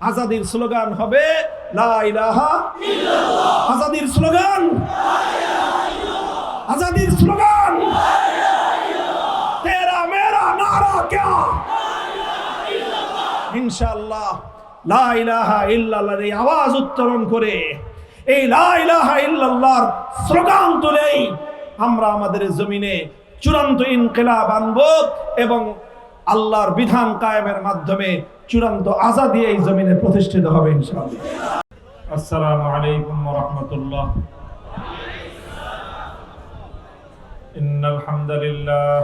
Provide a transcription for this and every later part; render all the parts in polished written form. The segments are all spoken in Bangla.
আজাদির স্লোগান হবে লা ইলাহা ইল্লাল্লাহ। আজাদির স্লোগান লা ইলাহা ইল্লাল্লাহ। আজাদির স্লোগান লা ইলাহা ইল্লাল্লাহ। তেরা মেরা নারা क्या লা ইলাহা ইল্লাল্লাহ। ইনশাআল্লাহ লা ইলাহা ইল্লাল্লাহর এই আওয়াজ উচ্চারণ করে এই লা ইলাহা ইল্লাল্লাহর স্লোগান তুলেই আমরা আমাদের জমিনে চূড়ান্ত ইনকিলাব আনব এবং আল্লাহর বিধান কায়েমের মাধ্যমে চূড়ান্ত আজাদি এই জমিনে প্রতিষ্ঠিত হবে ইনশাআল্লাহ। আসসালামু আলাইকুম ওয়া রাহমাতুল্লাহ। ইন্নাল হামদালিল্লাহ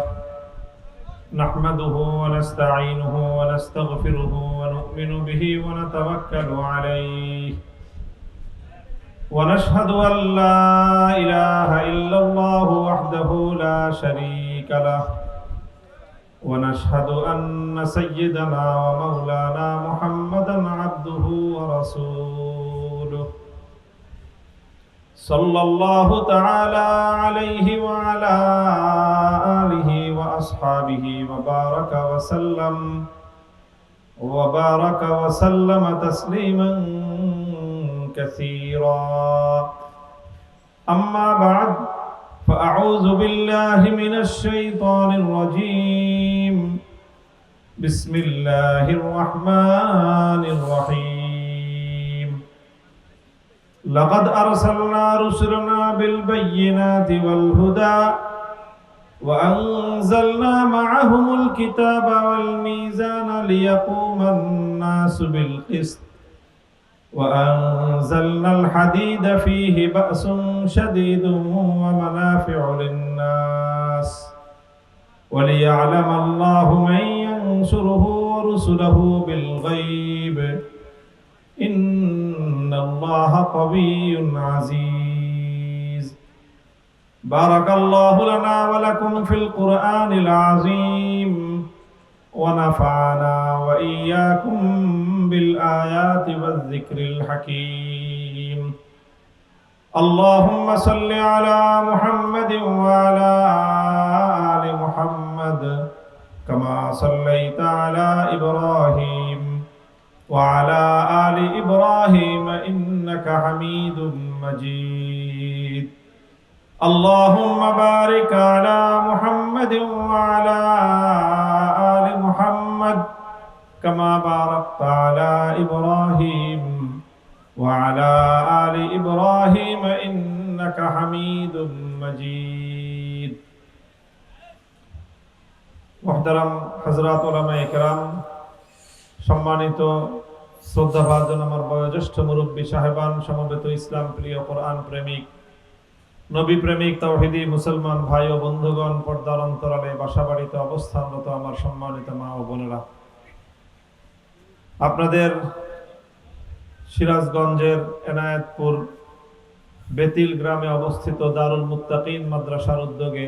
নাহমাদুহু ওয়া নাস্তাঈনুহু ওয়া নাস্তাগফিরুহু ওয়া নু'মিনু বিহি ওয়া নাতাওয়াক্কালু আলাইহি ওয়া নাশহাদু আল লা ইলাহা ইল্লাল্লাহ ওয়াহদাহু লা শারীকা লাহু ونشهد أن سيدنا ومولانا محمدا عبده ورسوله صلى الله تعالى عليه وعلى آله وأصحابه وبارك وسلم تسليما كثيرا أما بعد فأعوذ بالله من الشيطان الرجيم بسم الله الرحمن الرحيم لقد أرسلنا رسلنا بالبينات والهدى وأنزلنا معهم الكتاب والميزان ليقوم الناس بالقسط وأنزلنا الحديد فيه بأس شديد ومنافع للناس وليعلم الله من ينصره ورسله بالغيب إن الله قوي عزيز بارك الله لنا ولكم في القرآن العظيم ونفعنا وإياكم بالآيات والذكر الحكيم اللهم صل على محمد وعلى آل محمد كما صليت على إبراهيم وعلى آل إبراهيم إنك حميد مجيد اللهم بارك على محمد وعلى آل محمد كما باركت على إبراهيم وعلى آل إبراهيم إنك حميد مجيد محترم حضرات علماء کرام সম্মানিত শ্রদ্ধাভাজন আমার বয়োজ্যেষ্ঠ মুরব্বী সাহেবান সমবেত ইসলাম প্রিয় কোরআন প্রেমিক নবী প্রেমিক তাওহীদি মুসলমান ভাই ও বন্ধুগণ পর্দার অন্তরালে বাসাবাড়িতে অবস্থানরত আমার সম্মানিত মা ও বোনেরা আপনাদের সিরাজগঞ্জের এনায়েতপুর বেতিল গ্রামে অবস্থিত দারুল মুত্তাকিন মাদ্রাসার উদ্যোগে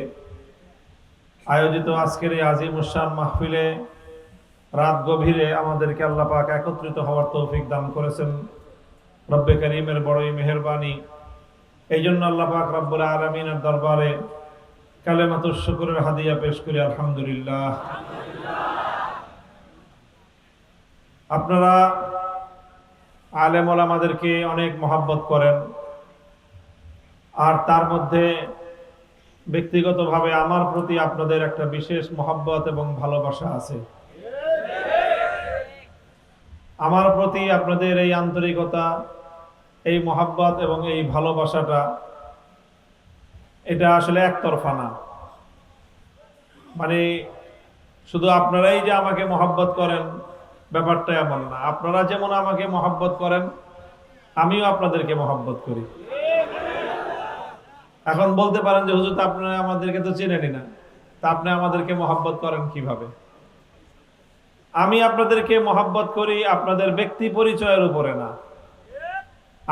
আয়োজিত আজকের এই আজিমুশান মাহফিলে রাত গভীরে আমাদেরকে আল্লাহ পাক একত্রিত হওয়ার তৌফিক দান করেছেন রব্বে করিমের বড়ই মেহেরবানি এই জন্য আল্লাহ পাক রব্বুল আলামিনের দরবারে কালেমাতুশ শুকরের হাদিয়া পেশ করি আলহামদুলিল্লাহ। আপনারা আলেম ওলামাদেরকে অনেক মহব্বত করেন আর তার মধ্যে ব্যক্তিগতভাবে আমার প্রতি আপনাদের একটা বিশেষ মহব্বত এবং ভালোবাসা আছে। আমার প্রতি আপনাদের এই আন্তরিকতা এই মহব্বত এবং এই ভালোবাসাটা এটা আসলে একতরফা না, মানে শুধু আপনারাই যে আমাকে মহব্বত করেন ব্যাপারটা এমন না। আপনারা যেমন আমাকে মহব্বত করেন আমিও আপনাদেরকে মহব্বত করি। এখন বলতে পারেন যে হুজুর আপনারা আমাদেরকে তো চেনেনই না, তা আপনি আমাদেরকে মহব্বত করেন কিভাবে? আমি আপনাদেরকে মহব্বত করি আপনাদের ব্যক্তি পরিচয়ের উপরে না,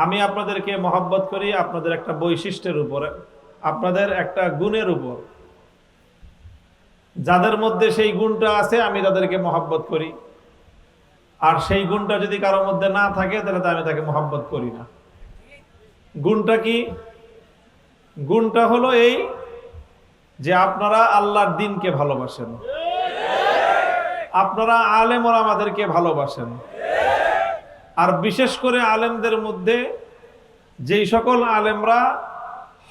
আমি আপনাদেরকে মহব্বত করি আপনাদের একটা বৈশিষ্ট্যের উপরে, আপনাদের একটা গুণের উপর। যাদের মধ্যে সেই গুণটা আছে আমি তাদেরকে মহব্বত করি, আর সেই গুণটা যদি কারোর মধ্যে না থাকে তাহলে আমি তাকে মহব্বত করি না। গুণটা কি? গুণটা হলো এই যে আপনারা আল্লাহর দ্বীনকে ভালোবাসেন, আপনারা আলেম ওলামাদেরকে ভালোবাসেন, আর বিশেষ করে আলেমদের মধ্যে যেই সকল আলেমরা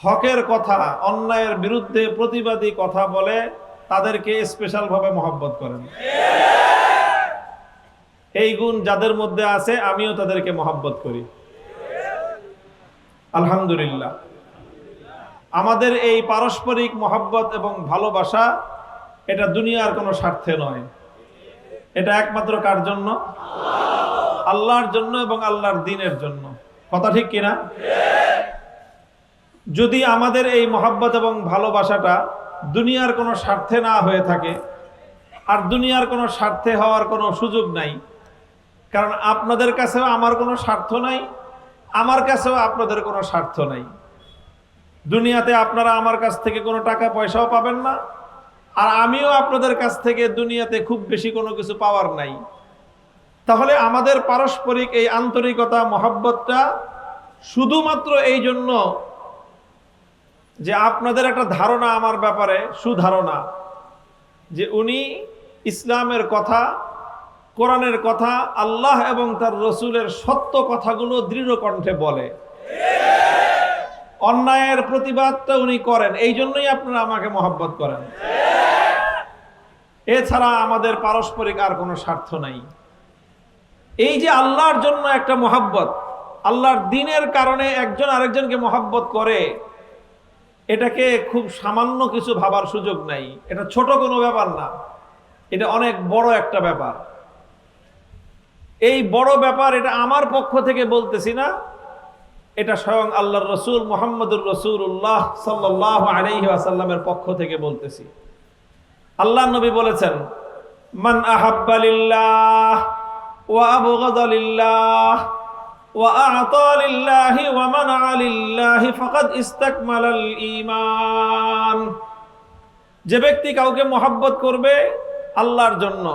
হকের কথা, অন্যায়ের বিরুদ্ধে প্রতিবাদী কথা বলে, তাদেরকে স্পেশাল ভাবে মহব্বত করেন। এই গুণ যাদের মধ্যে আছে, আমিও তাদেরকে মহব্বত করি। আলহামদুলিল্লাহ। আমাদের এই পারস্পরিক মহব্বত এবং ভালোবাসা, এটা দুনিয়ার কোনো স্বার্থে নয়, এটা একমাত্র কার জন্য? আল্লাহর জন্য এবং আল্লাহর দ্বীনের জন্য। কথা ঠিক কিনা? যদি আমাদের এই মহব্বত এবং ভালোবাসাটা দুনিয়ার কোনো স্বার্থে না হয়ে থাকে, আর দুনিয়ার কোনো স্বার্থে হওয়ার কোনো সুযোগ নাই, কারণ আপনাদের কাছেও আমার কোনো স্বার্থ নাই, আমার কাছেও আপনাদের কোনো স্বার্থ নাই। দুনিয়াতে আপনারা আমার কাছ থেকে কোনো টাকা পয়সাও পাবেন না, আর আমিও আপনাদের কাছ থেকে দুনিয়াতে খুব বেশি কোনো কিছু পাওয়ার নাই। তাহলে আমাদের পারস্পরিক এই আন্তরিকতা, মহব্বতটা শুধুমাত্র এই জন্য যে আপনাদের একটা ধারণা আমার ব্যাপারে, সুধারণা, যে উনি ইসলামের কথা, কোরআনের কথা, আল্লাহ এবং তার রসুলের সত্য কথাগুলো দৃঢ় কণ্ঠে বলে, অন্যায়ের প্রতিবাদটা উনি করেন, এই জন্যই আপনারা আমাকে মহব্বত করেন। এছাড়া আমাদের পারস্পরিক আর কোনো স্বার্থ নাই। এই যে আল্লাহর জন্য একটা মহব্বত, আল্লাহর দ্বীনের কারণে একজন আরেকজনকে মহব্বত করে, এটাকে খুব সামান্য কিছু ভাবার সুযোগ নাই। এটা ছোট কোনো ব্যাপার না, এটা অনেক বড় একটা ব্যাপার। এই বড় ব্যাপার, এটা আমার পক্ষ থেকে বলতেছি না, এটা স্বয়ং আল্লাহর রসুল মুহাম্মদুর রাসূলুল্লাহ সাল্লাল্লাহু আলাইহি ওয়াসাল্লামের পক্ষ থেকে বলতেছি। আল্লাহ নবী বলেছেন, মান আহাব্বা লিল্লাহ ওয়া আবগাদা লিল্লাহ ওয়া আ'তা লিল্লাহি ওয়া মানা'a লিল্লাহি ফাকাদ ইসতাকমালাল ঈমান। যে ব্যক্তি কাউকে মহব্বত করবে আল্লাহর জন্য,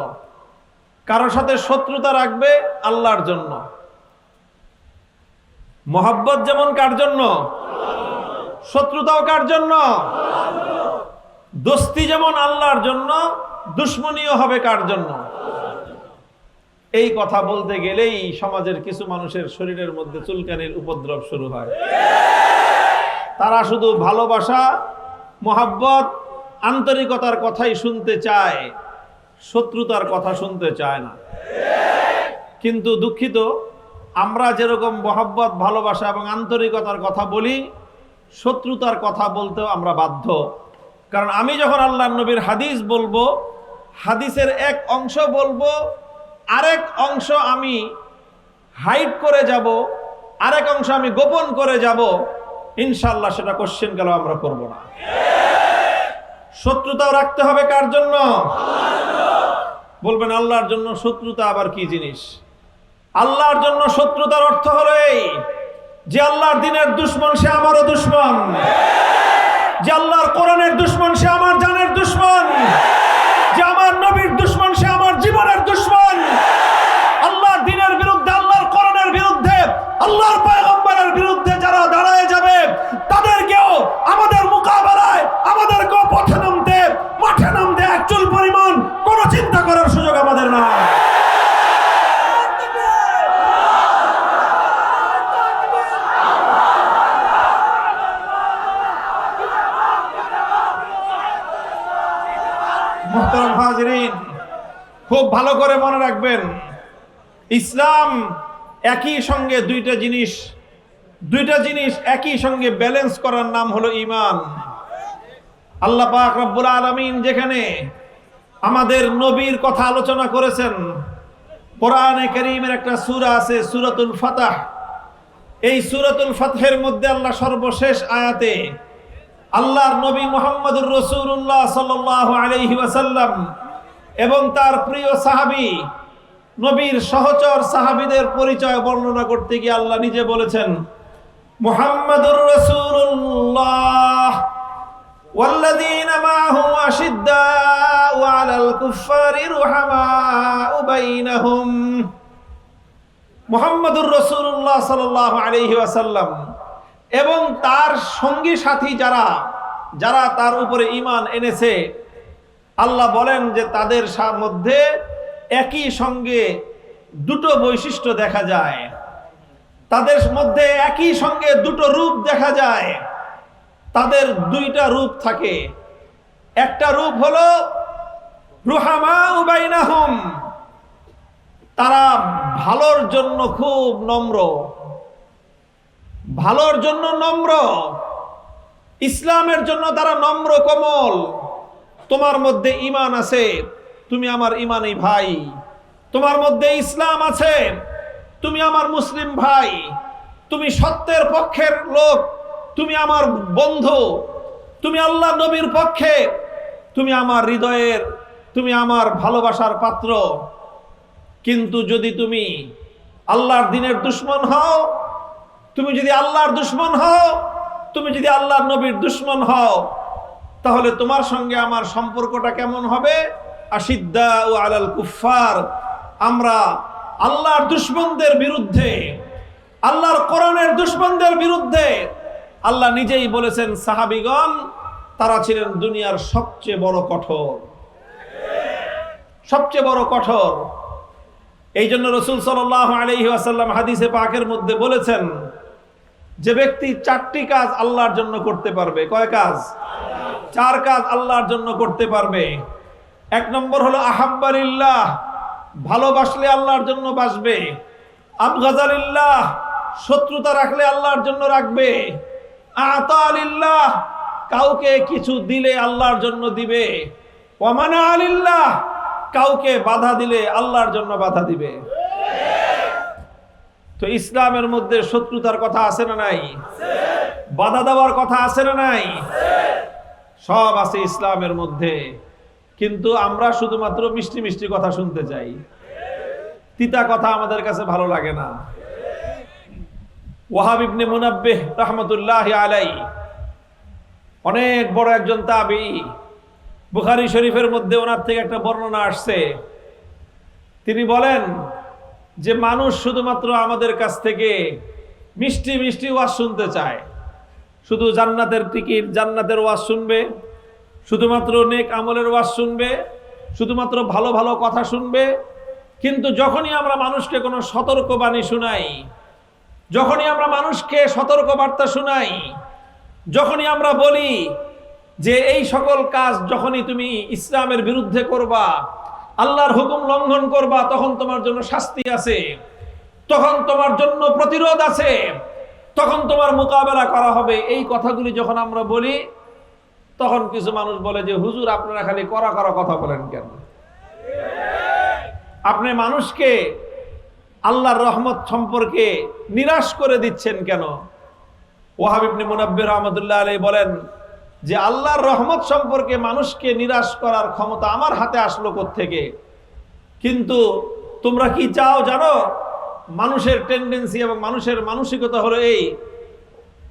কারোর সাথে শত্রুতা রাখবে আল্লাহর জন্য। মহব্বত যেমন কার জন্য, শত্রুতাও কার জন্য? দোস্তি যেমন আল্লাহর জন্য, দুশ্মনীও হবে কার জন্য? এই কথা বলতে গেলেই সমাজের কিছু মানুষের শরীরের মধ্যে চুলকানির উপদ্রব শুরু হয়। তারা শুধু ভালোবাসা, মহব্বত, আন্তরিকতার কথাই শুনতে চায়, শত্রুতার কথা শুনতে চায় না। কিন্তু দুঃখিত, আমরা যেরকম মহব্বত, ভালোবাসা এবং আন্তরিকতার কথা বলি, শত্রুতার কথা বলতেও আমরা বাধ্য। কারণ আমি যখন আল্লাহর নবীর হাদিস বলবো, হাদিসের এক অংশ বলবো, আরেক অংশ আমি হাইড করে যাব, আরেক অংশ আমি গোপন করে যাব, ইনশাআল্লাহ সেটা কোশ্চেন গেল আমরা করব না। শত্রুতাও রাখতে হবে কার জন্য? বলবেন আল্লাহর জন্য শত্রুতা আবার কি জিনিস? আল্লাহর জন্য শত্রুতার অর্থ হলো এই, যে আল্লাহর দ্বীনের দুশমন সে আমারও দুশমন, যে আল্লাহর কোরআনের দুশমন সে আমার জানের দুশমন, যে আমার নবীর দুশমন সে আমার জীবনের দুশমন। আল্লাহর দ্বীনের বিরুদ্ধে, আল্লাহর কোরআনের বিরুদ্ধে, আল্লাহর পয়গম্বরের বিরুদ্ধে যারা দাঁড়ায় যাবে, তাদেরকেও আমাদের মোকাবেলায়, আমাদেরকেও মাঠে নামতে এক চুল পরিমাণ কোনো চিন্তা করার সুযোগ আমাদের না। মুহতারাম হাজিরিন, খুব ভালো করে মনে রাখবেন, ইসলাম একই সঙ্গে দুইটা জিনিস একই সঙ্গে ব্যালেন্স করার নাম হলো ঈমান। আল্লাহ পাক রব্বুল আলামিন যেখানে আমাদের নবীর কথা আলোচনা করেছেন, কোরআনে কারীমের একটা সূরা আছে, সূরাতুল ফাতহ। এই সূরাতুল ফাতহের মধ্যে আল্লাহ সর্বশেষ আয়াতে আল্লাহর নবী মুহাম্মদুর রাসূলুল্লাহ সাল্লাল্লাহু আলাইহি ওয়াসাল্লাম এবং তার প্রিয় সাহাবী, নবীর সহচর সাহাবীদের পরিচয় বর্ণনা করতে গিয়ে আল্লাহ নিজে বলেছেন, মুহাম্মাদুর রাসূলুল্লাহ ওয়াল্লাযীনা মাআহু আশিদ্দাউ আলাল কুফফারি রুহামাউ বাইনাহুম। মুহাম্মাদুর রাসূলুল্লাহ সাল্লাল্লাহু আলাইহি ওয়াসাল্লাম এবং তার সঙ্গী সাথী যারা তার উপরে ঈমান এনেছে, আল্লাহ বলেন যে তাদের মধ্যে একই সঙ্গে দুটো বৈশিষ্ট্য দেখা যায়, তাদের মধ্যে একই সঙ্গে দুটো রূপ দেখা যায়, তাদের দুইটা রূপ থাকে। একটা রূপ হলো রুহামাউ বাইনাহুম, তারা ভালোর জন্য খুব নম্র, ভালোর জন্য নম্র, ইসলামের জন্য তারা নম্র কোমল। তোমার মধ্যে ঈমান আছে, তুমি আমার ঈমানী ভাই, তোমার মধ্যে ইসলাম আছে, তুমি আমার মুসলিম ভাই, তুমি সত্যের পক্ষের লোক, তুমি আমার বন্ধু, তুমি আল্লাহ নবীর পক্ষে, তুমি আমার হৃদয়ের, তুমি আমার ভালোবাসার পাত্র। কিন্তু যদি তুমি আল্লাহর দ্বীনের দুশমন হও, তুমি যদি আল্লাহর দুশমন হও, তুমি যদি আল্লাহর নবীর দুশমন হও, তাহলে তোমার সঙ্গে আমার সম্পর্কটা কেমন হবে? আশিদ্দাউ আলাল কুফফার, আমরা আল্লাহর দুশমনদের বিরুদ্ধে, আল্লাহর কোরআনের দুশমনদের বিরুদ্ধে। আল্লাহ নিজেই বলেছেন সাহাবীগণ তারা ছিলেন দুনিয়ার সবচেয়ে বড় কঠোর, সবচেয়ে বড় কঠোর। এই জন্য রাসূল সাল্লাল্লাহু আলাইহি ওয়াসাল্লাম হাদিসে পাকের মধ্যে বলেছেন, যে ব্যক্তি চারটি কাজ আল্লাহর জন্য করতে পারবে। কয় কাজ? চার কাজ আল্লাহর জন্য করতে পারবে। এক নম্বর হলো আহাব্বালিল্লাহ, ভালোবাসলে আল্লাহর জন্য বাসবে। আবগাযালিল্লাহ, শত্রুতা রাখলে আল্লাহর জন্য রাখবে। আতালিল্লাহ, কাউকে কিছু দিলে আল্লাহর জন্য দিবে। ওয়ামানা আলিল্লাহ, কাউকে বাধা দিলে আল্লাহর জন্য বাধা দিবে। তো ইসলামের মধ্যে শত্রুতার কথা আছে না নাই? বাধা দেওয়ার কথা আছে না নাই? সব আছে ইসলামের মধ্যে। কিন্তু আমরা শুধুমাত্র মিষ্টি মিষ্টি কথা শুনতে চাই, তিতা কথা আমাদের কাছে ভালো লাগে না। ওয়াহাব ইবনে মুনাব্বিহ রাহমাতুল্লাহি আলাইহি অনেক বড় একজন তাবিঈ, বুখারী শরীফের মধ্যে ওনার থেকে একটা বর্ণনা আসছে। তিনি বলেন যে মানুষ শুধুমাত্র আমাদের কাছ থেকে মিষ্টি মিষ্টি ওয়াজ শুনতে চায়, শুধু জান্নাতের টিকিট, জান্নাতের ওয়াজ শুনবে, শুধুমাত্র নেক আমলের ওয়াজ শুনবে, শুধুমাত্র ভালো ভালো কথা শুনবে। কিন্তু যখনই আমরা মানুষকে কোনো সতর্কবাণী শুনাই, যখনই আমরা মানুষকে সতর্কবার্তা শুনাই, যখনই আমরা বলি যে এই সকল কাজ যখনই তুমি ইসলামের বিরুদ্ধে করবা, আল্লাহর হুকুম লঙ্ঘন করবা, তখন তোমার জন্য শাস্তি আছে, তখন তোমার জন্য প্রতিরোধ আছে, তখন তোমার মোকাবেলা করা হবে, এই কথাগুলি যখন আমরা বলি, তখন কিছু মানুষ বলে যে হুজুর আপনারা খালি করা করা কথা বলেন কেন? আপনি মানুষকে আল্লাহর রহমত সম্পর্কে নিরাশ করে দিচ্ছেন কেন? ওয়াহাব ইবনে মুনাব্বিহ রাহমাতুল্লাহ আলাইহি বলেন যে আল্লাহর রহমত সম্পর্কে মানুষকে নিরাশ করার ক্ষমতা আমার হাতে আসলো কোত্থেকে? কিন্তু তোমরা কি চাও জানো? মানুষের টেন্ডেন্সি এবং মানুষের মানসিকতা হলো এই,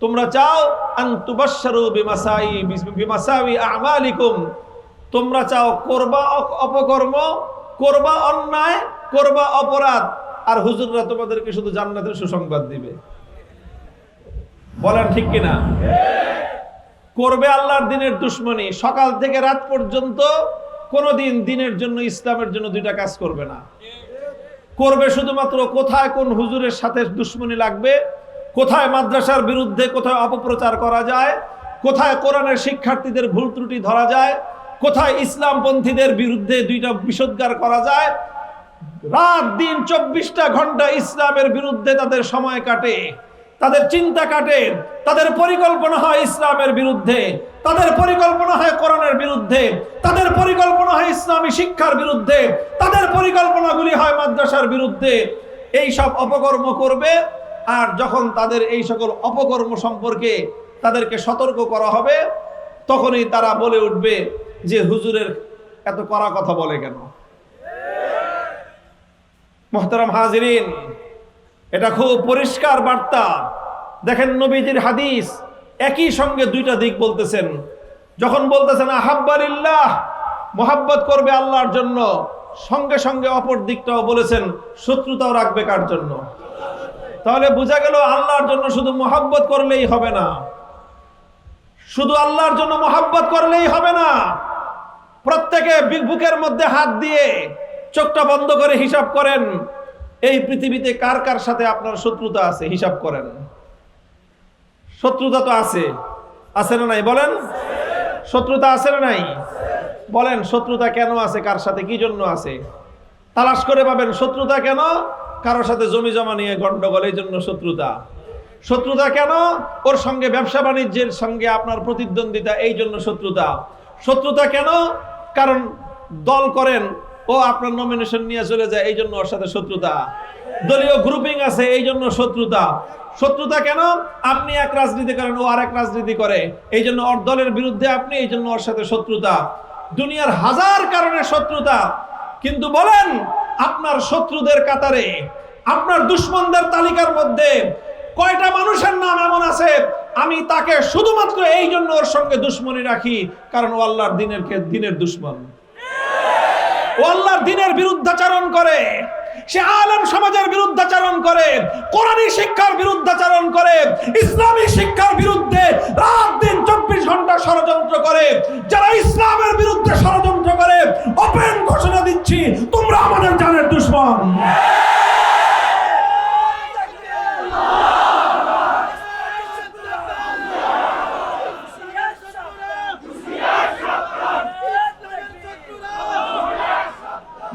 তোমরা চাও আন তুবাশশারু বিমাসাউই আমালিকুম, তোমরা চাও করবা অপকর্ম, করবা অন্যায়, করবা অপরাধ, আর হুজুররা তোমাদেরকে শুধু জান্নাতের সুসংবাদ দিবে। বলেন ঠিক কিনা? করবে আল্লাহর দ্বীনের দুশমনি, সকাল থেকে রাত পর্যন্ত কোনোদিন দ্বীনের জন্য, ইসলামের জন্য দুইটা কাজ করবে না। করবে শুধুমাত্র কোথায় কোন হুজুরের সাথে দুশমনি লাগবে, কোথায় মাদ্রাসার বিরুদ্ধে কোথায় অপপ্রচার করা যায়, কোথায় কোরআনের শিক্ষার্থীদের ভুল ত্রুটি ধরা যায়, কোথায় ইসলামপন্থীদের বিরুদ্ধে দুইটা বিষোদ্গার করা যায়। রাত দিন 24টা ঘন্টা ইসলামের বিরুদ্ধে তাদের সময় কাটে, তাদের চিন্তা কাটে, তাদের পরিকল্পনা হয় ইসলামের বিরুদ্ধে, তাদের পরিকল্পনা হয় কোরআনের বিরুদ্ধে, তাদের পরিকল্পনা হয় ইসলামী শিক্ষার বিরুদ্ধে, তাদের পরিকল্পনাগুলি হয় মাদ্রাসার বিরুদ্ধে। এই সব অপকর্ম করবে, আর যখন তাদের এই সকল অপকর্ম সম্পর্কে তাদেরকে সতর্ক করা হবে, তখনই তারা বলে উঠবে যে হুজুরের এত কড়া কথা বলে কেন? মুহতারাম হাজিরিন, এটা খুব পরিষ্কার বার্তা। দেখেন নবীজির হাদিস একই সঙ্গে দুইটা দিক বলতেছেন। যখন বলতেছেন আহাব্বালিল্লাহ, মোহাব্বত করবে আল্লাহর জন্য, সঙ্গে সঙ্গে অপর দিকটাও বলেছেন শত্রুতাও রাখবে কার জন্য? তাহলে বোঝা গেল আল্লাহর জন্য শুধু মোহাব্বত করলেই হবে না, শুধু আল্লাহর জন্য মোহাব্বত করলেই হবে না। প্রত্যেকে বুকের মধ্যে হাত দিয়ে চোখটা বন্ধ করে হিসাব করেন, এই পৃথিবীতে কার কার সাথে আপনার শত্রুতা আছে হিসাব করেন। শত্রুতা তো আছে, আছে না নাই বলেন? শত্রুতা আছে না নাই বলেন? শত্রুতা কেন আছে, কার সাথে, কি জন্য আছে? তালাশ করে পাবেন। শত্রুতা কেন? কারোর সাথে জমি জমা নিয়ে গন্ডগোল, এই জন্য শত্রুতা। শত্রুতা কেন? ওর সঙ্গে ব্যবসা বাণিজ্যের সঙ্গে আপনার প্রতিদ্বন্দ্বিতা, এই জন্য শত্রুতা। শত্রুতা কেন? কারণ দল করেন, ও আপনার নমিনেশন নিয়ে চলে যায়, এই জন্য ওর সাথে শত্রুতা। দলীয় গ্রুপিং আছে, এই জন্য শত্রুতা। শত্রুতা কেন? আপনি এক রাজনীতি করেন, ও আরেক রাজনীতি করে, এই জন্য ওর দলের বিরুদ্ধে আপনি, এই জন্য ওর সাথে শত্রুতা। দুনিয়ার হাজার কারণে শত্রুতা। কিন্তু বলেন, আপনার শত্রুদের কাতারে, আপনার দুশমনদের তালিকার মধ্যে কয়টা মানুষের নাম এমন আছে আমি তাকে শুধুমাত্র এই জন্য ওর সঙ্গে দুশমনী রাখি কারণ ও আল্লাহর দিনের দুশমন, ও আল্লাহর দিনের বিরুদ্ধাচরণ করে, সে আলেম সমাজের বিরুদ্ধাচরণ করে, কোরআনী শিক্ষার বিরুদ্ধাচরণ করে, ইসলামী শিক্ষার বিরুদ্ধে রাত দিন 24 ঘন্টা ষড়যন্ত্র করে। যারা ইসলামের বিরুদ্ধে ষড়যন্ত্র করে, ওপেন ঘোষণা দিচ্ছি, তোমরা আমাদের জানের দুশমন।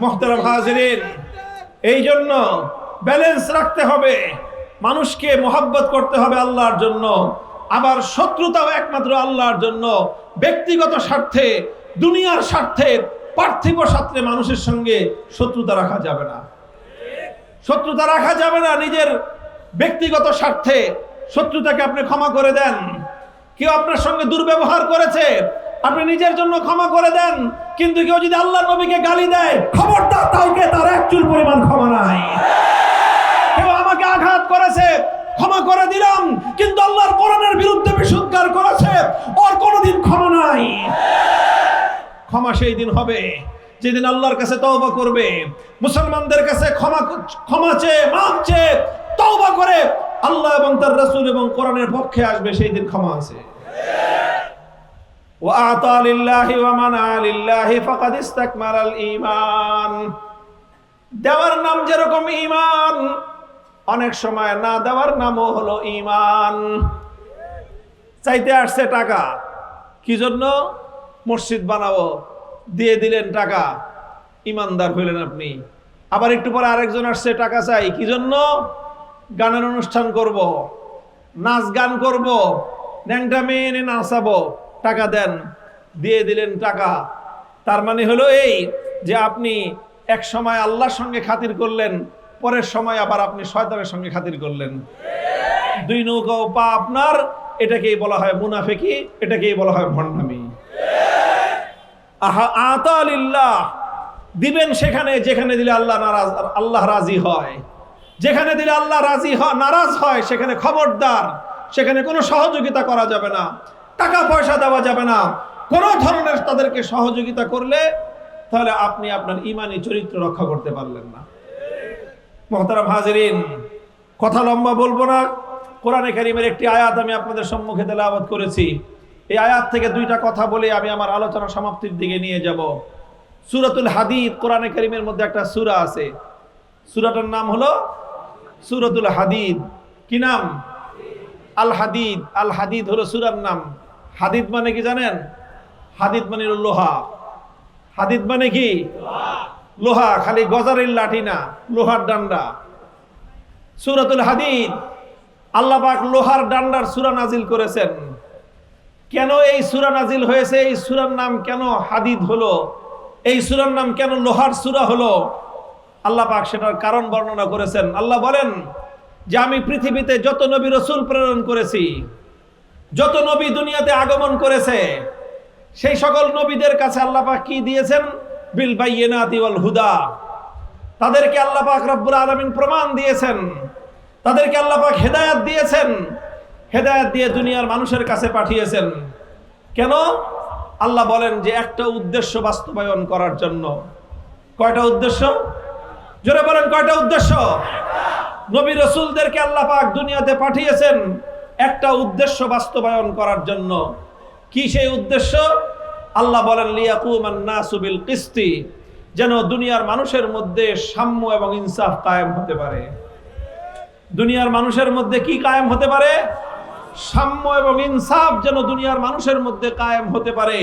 মুহতারাম হাজিরিন, এই জন্য ব্যালেন্স রাখতে হবে। মানুষকে মহব্বত করতে হবে আল্লাহর জন্য, আবার শত্রুতাও একমাত্র আল্লাহর জন্য। ব্যক্তিগত স্বার্থে, দুনিয়ার স্বার্থে, পার্থিব স্বার্থে মানুষের সঙ্গে শত্রুতা রাখা যাবে না। শত্রুতা রাখা যাবে না। নিজের ব্যক্তিগত স্বার্থে শত্রুতাকে আপনি ক্ষমা করে দেন। কেউ আপনার সঙ্গে দুর্ব্যবহার করেছে, আপনি নিজের জন্য ক্ষমা করে দেন। কিন্তু কেউ যদি আল্লাহর নবীকে গালি দেয়, খবরদার, তাকে তার এক চুল পরিমাণ ক্ষমা নাই। কেউ আমাকে আঘাত করেছে, ক্ষমা করে দিলাম, কিন্তু আল্লাহর কোরআনের বিরুদ্ধে বিশুদ্ধার করেছে, ওর কোনোদিন ক্ষমা নাই। ক্ষমা সেই দিন হবে যেদিন আল্লাহর কাছে তওবা করবে, মুসলমানদের কাছে ক্ষমা চেয়ে, মাফ চেয়ে, তওবা করে আল্লাহ এবং তার রাসূল এবং কোরআনের পক্ষে আসবে, সেই দিন ক্ষমা আছে। وَأَعْطَى لِلَّهِ وَمَنَعَ لِلَّهِ فَقَدِ اسْتَكْمَلَ الْإِيمَانَ। দেওয়ার নাম যেরকম ঈমান, অনেক সময় না দেওয়ার নামও হলো ঈমান। চাইতে আসছে টাকা, কি জন্য? মসজিদ বানাবো, দিয়ে দিলেন টাকা, ঈমানদার হইলেন আপনি। আবার একটু পরে আরেকজন আসছে, টাকা চাই, কি জন্য? গানের অনুষ্ঠান করব, নাচ গান করব, ন্যাংটা মেয়ে এনে নাচাবো, টাকা দেন, দিয়ে দিলেন টাকা। তার মানে হলো এই যে আপনি এক সময় আল্লাহর সঙ্গে খাতির করলেন, পরের সময় আবার আপনি শয়তানের সঙ্গে খাতির করলেন। দুই নৌকা পা আপনার। এটাকেই বলা হয় মুনাফিকি, এটাকেই বলা হয় ভণ্ডামি। আতা লিল্লাহ, দিবেন সেখানে যেখানে দিলে আল্লাহ রাজি হয়। যেখানে দিলে আল্লাহ নারাজ হয়, সেখানে খবরদার, সেখানে কোনো সহযোগিতা করা যাবে না, টাকা পয়সা দেওয়া যাবে না। কোন ধরনের তাদেরকে সহযোগিতা করলে তাহলে আপনি আপনার ঈমানি চরিত্র রক্ষা করতে পারলেন না। মুহতারাম হাজিরিন, কথা লম্বা বলবো না। কোরআনে কারীমের একটি আয়াত আমি আপনাদের সম্মুখে তেলাওয়াত করেছি। এই আয়াত থেকে দুইটা কথা বলে আমি আমার আলোচনা সমাপ্তির দিকে নিয়ে যাব। সূরাতুল হাদীদ, কোরআনে কারীমের মধ্যে একটা সূরা আছে, সূরাটার নাম হলো সূরাতুল হাদীদ। কি নাম? আল হাদীদ। আল হাদীদ হলো সূরার নাম। হাদীদ মানে কি জানেন? হাদীদ মানে লোহা। হাদীদ মানে কি? লোহা। খালি গজারের লাঠি না, লোহার ডান্ডা। সূরাতুল হাদীদ, আল্লাহ পাক লোহার ডান্ডার সূরা নাজিল করেছেন। কেন এই সূরা নাজিল হয়েছে? এই সূরার নাম কেন হাদীদ হলো? এই সূরার নাম কেন লোহার সূরা হলো? আল্লাহ পাক সেটার কারণ বর্ণনা করেছেন। আল্লাহ বলেন যে আমি পৃথিবীতে যত নবী রাসূল প্রেরণ করেছি, যত নবী দুনিয়াতে আগমন করেছে, সেই সকল নবীদের কাছে আল্লাহ পাক কি দিয়েছেন? বিল বাইয়িনাতি ওয়াল হুদা। তাদেরকে আল্লাহ পাক রব্বুল আলামিন প্রমাণ দিয়েছেন, তাদেরকে আল্লাহ পাক হেদায়েত দিয়েছেন। হেদায়েত দিয়ে দুনিয়ার মানুষের কাছে পাঠিয়েছেন। কেন? আল্লাহ বলেন যে একটা উদ্দেশ্য বাস্তবায়ন করার জন্য। কয়টা উদ্দেশ্য? জোরে বলেন, কয়টা উদ্দেশ্য? নবী রাসূলদেরকে আল্লাহ পাক দুনিয়াতে পাঠিয়েছেন একটা উদ্দেশ্য বাস্তবায়ন করার জন্য। কি সেই উদ্দেশ্য? আল্লাহ বলেন লিয়াকুমান নাসু বিল কিসতি, যেন দুনিয়ার মানুষের মধ্যে সাম্য এবং ইনসাফ কায়েম হতে পারে। দুনিয়ার মানুষের মধ্যে কি কায়েম হতে পারে? সাম্য এবং ইনসাফ যেন দুনিয়ার মানুষের মধ্যে কায়েম হতে পারে।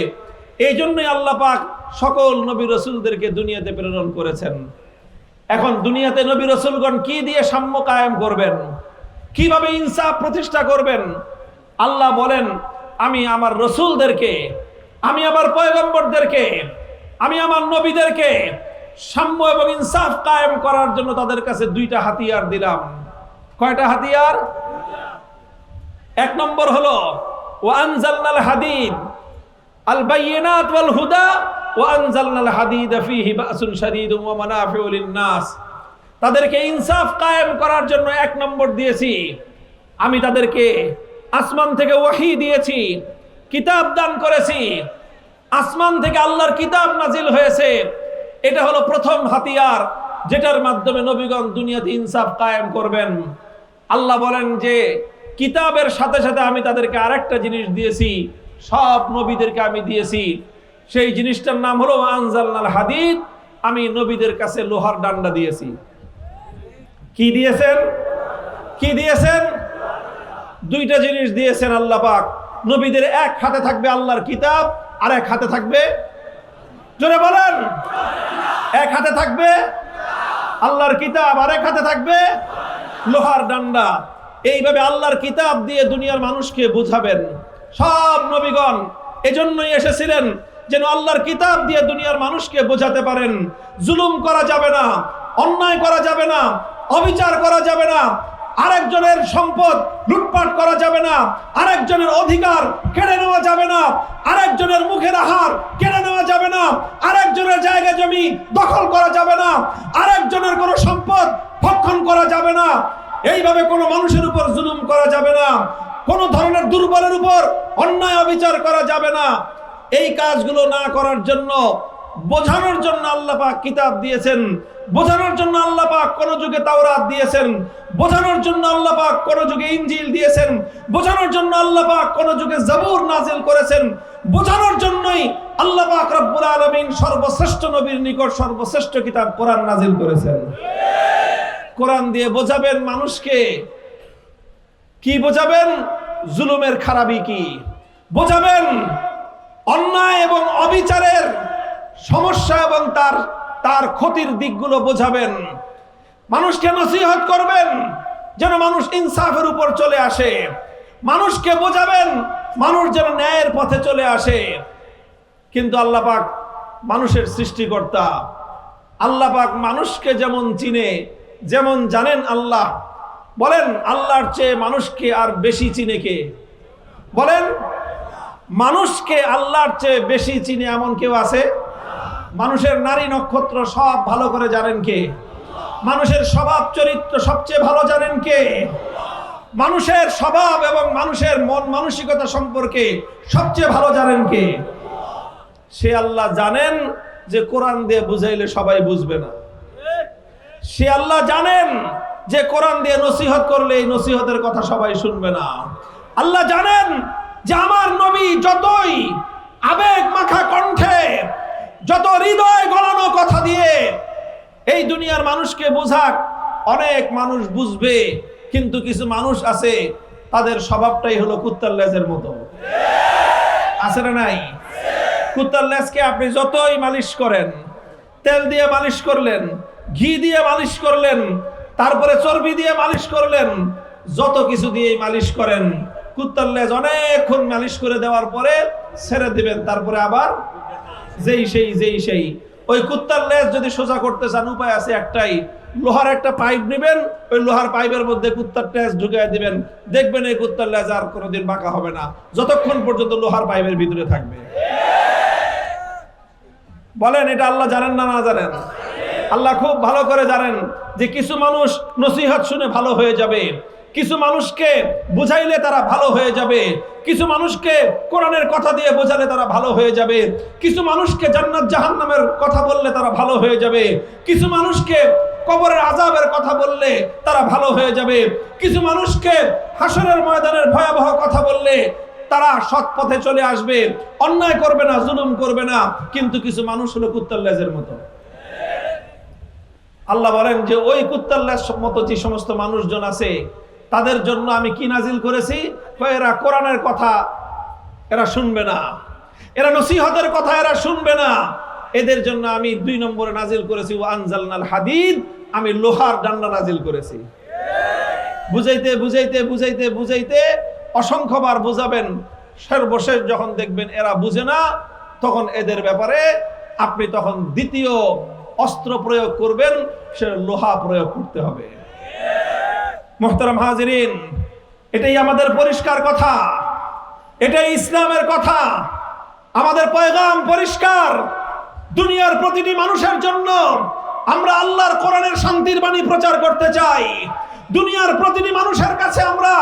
এই জন্যই আল্লাহ পাক সকল নবী রাসূলদেরকে দুনিয়াতে প্রেরণ করেছেন। এখন দুনিয়াতে নবী রাসূলগণ কি দিয়ে সাম্য কায়েম করবেন, কিভাবে ইনসাফ প্রতিষ্ঠা করবেন? আল্লাহ বলেন, আমি আমার রাসূলদেরকে, আমি আমার পয়গম্বরদেরকে, আমি আমার নবীদেরকে সাম্য এবং ইনসাফ কায়েম করার জন্য তাদের কাছে দুইটা হাতিয়ার দিলাম। কয়টা হাতিয়ার? এক নম্বর হলো ওয়া আনজালনাল হাদিদ আল বাইয়িনাত ওয়াল হুদা ওয়া আনজালনাল হাদিদ ফীহি বাসুন শাদীদুম ওয়া মানাফিউ লিন-নাস। তাদেরকে ইনসাফ কায়েম করার জন্য এক নম্বর দিয়েছি, আমি তাদেরকে আসমান থেকে ওহী দিয়েছি, কিতাব দান করেছি। আসমান থেকে আল্লাহর কিতাব নাজিল হয়েছে। এটা হলো প্রথম হাতিয়ার, যেটার মাধ্যমে নবীগণ দুনিয়াতে ইনসাফ কায়েম করবেন। আল্লাহ বলেন যে কিতাবের সাথে সাথে আমি তাদেরকে আরেকটা জিনিস দিয়েছি, সব নবীদেরকে আমি দিয়েছি। সেই জিনিসটার নাম হলো আনজালনাল হাদিদ। আমি নবীদের কাছে লোহার ডান্ডা দিয়েছি। কি দিয়েছেন? কি দিয়েছেন? দুইটা জিনিস দিয়েছেন আল্লাহ পাক। নবীদের এক হাতে থাকবে আল্লাহর কিতাব, আর এক হাতে থাকবে, জোরে বলেন, এক হাতে থাকবে আল্লাহর কিতাব, আর এক হাতে থাকবে লোহার ডান্ডা। এইভাবে আল্লাহর কিতাব দিয়ে দুনিয়ার মানুষকে বুঝাবেন। সব নবীগণ এজন্যই এসেছিলেন যেন আল্লাহর কিতাব দিয়ে দুনিয়ার মানুষকে বোঝাতে পারেন। জুলুম করা যাবে না, অন্যায় করা যাবে না, অবিচার করা যাবে না, আরেকজনের সম্পদ লুটপাট করা যাবে না, আরেকজনের অধিকার কেড়ে নেওয়া যাবে না, আরেকজনের মুখের আহার কেড়ে নেওয়া যাবে না, আরেকজনের জায়গা জমি দখল করা যাবে না, আরেকজনের কোনো সম্পদ ভক্ষণ করা যাবে না। এইভাবে কোনো মানুষের উপর জুলুম করা যাবে না, কোনো ধরনের দুর্বলের উপর অন্যায় অবিচার করা যাবে না। এই কাজগুলো না করার জন্য, বোঝানোর জন্য আল্লাহ পাক কিতাব দিয়েছেন। বোঝানোর জন্য আল্লাহ পাক কোন যুগে তাওরাত দিয়েছেন, বোঝানোর জন্য আল্লাহ পাক কোন যুগে ইনজিল দিয়েছেন, বোঝানোর জন্য আল্লাহ পাক কোন যুগে জাবুর নাজিল করেছেন। বোঝানোর জন্যই আল্লাহ পাক রব্বুল আলামিন সর্বশ্রেষ্ঠ নবীর নিকট সর্বশ্রেষ্ঠ কিতাব কোরআন নাজিল করেছেন। কোরআন দিয়ে বোঝাবেন মানুষকে। কি বোঝাবেন? জুলুমের খারাপি কি বোঝাবেন, অন্যায় এবং অবিচারের সমস্যা এবং তার ক্ষতির দিকগুলো বোঝাবেন। মানুষকে নসিহত করবেন যেন মানুষ ইনসাফের উপর চলে আসে। মানুষকে বোঝাবেন মানুষ যেন ন্যায়ের পথে চলে আসে। কিন্তু আল্লাহ পাক মানুষের সৃষ্টিকর্তা, আল্লাহ পাক মানুষকে যেমন চিনে, যেমন জানেন আল্লাহ, বলেন আল্লাহর চেয়ে মানুষকে আর বেশি চিনে কে? বলেন, মানুষকে আল্লাহর চেয়ে বেশি চিনে এমন কেউ আছে? মানুষের নারী নক্ষত্র সব ভালো করে জানেন কে? মানুষের স্বভাব চরিত্র সবচেয়ে ভালো জানেন কে? মানুষের স্বভাব এবং মানুষের মন মানসিকতা সম্পর্কে সবচেয়ে ভালো জানেন কে? সে আল্লাহ জানেন যে কোরআন দিয়ে বুঝাইলে সবাই বুঝবে না। সে আল্লাহ জানেন যে কোরআন দিয়ে নসিহত করলে এই নসিহতের কথা সবাই শুনবে না। আল্লাহ জানেন যে আমার নবী যতই আবেগ মাখা কণ্ঠে, যত হৃদয় গলানো কথা দিয়ে এই দুনিয়ার মানুষকে বোঝাক, অনেক মানুষ বুঝবে, কিন্তু কিছু মানুষ আছে তাদের স্বভাবটাই হলো কুত্তার লেজের মতো। আছে না নাই? কুত্তার লেজকে আপনি যতই মালিশ করেন, তেল দিয়ে মালিশ করলেন, ঘি দিয়ে মালিশ করলেন, তারপরে চর্বি দিয়ে মালিশ করলেন, যত কিছু দিয়ে মালিশ করেন, কুত্তার লেজ অনেকক্ষণ মালিশ করে দেওয়ার পরে ছেড়ে দিবেন, তারপরে আবার যেই সেই। ওই কুত্তার লেজ যদি সোজা করতে চান, উপায় আছে একটাই, লোহার একটা পাইপ নেবেন, ওই লোহার পাইপের মধ্যে কুত্তার লেজ ঢুকিয়ে দিবেন, দেখবেন এই কুত্তার লেজ আর কোনোদিন বাঁকা হবে না, যতক্ষণ পর্যন্ত লোহার পাইপের ভিতরে থাকবে। বলেন, এটা আল্লাহ জানেন না না জানেন? আল্লাহ খুব ভালো করে জানেন যে কিছু মানুষ নসিহত শুনে ভালো হয়ে যাবে, কিছু মানুষকে বুঝাইলে তারা ভালো হয়ে যাবে, কিছু মানুষকে কোরআনের কথা দিয়ে বোঝালে তারা ভালো হয়ে যাবে, কিছু মানুষকে জান্নাত জাহান্নামের কথা বললে তারা ভালো হয়ে যাবে, কিছু মানুষকে কবরের আযাবের কথা বললে তারা ভালো হয়ে যাবে, কিছু মানুষকে হাসরের ময়দানের ভয়াবহ কথা বললে তারা সৎ পথে চলে আসবে, অন্যায় করবে না, জুলুম করবে না। কিন্তু কিছু মানুষ হলো কুত্তার লেজের মতো। আল্লাহ বলেন যে ওই কুত্তাল্লার মতো যে সমস্ত মানুষজন আছে তাদের জন্য আমি কি নাজিল করেছি, এরা কোরআনের কথা এরা শুনবে না, এরা নসিহতের কথা এরা শুনবে না, এদের জন্য আমি 2 নম্বরে নাজিল করেছি ওয়া আনজালনাল হাদিদ, আমি লোহার ডান্ডা নাজিল করেছি। বুঝাইতে বুঝাইতে বুঝাইতে বুঝাইতে অসংখ্যবার বুঝাবেন, সর্বশেষ যখন দেখবেন এরা বুঝে না, তখন এদের ব্যাপারে আপনি তখন দ্বিতীয় অস্ত্র প্রয়োগ করবেন, সে লোহা প্রয়োগ করতে হবে। মুহতারাম হাজিরিন, এটাই আমাদের পরিষ্কার কথা, এটাই ইসলামের কথা। আমাদের পয়গাম পরিষ্কার, দুনিয়ার প্রতিটি মানুষের জন্য আমরা আল্লাহর কোরআনের শান্তির বাণী প্রচার করতে চাই। দুনিয়ার প্রতিটি মানুষের কাছে আমরা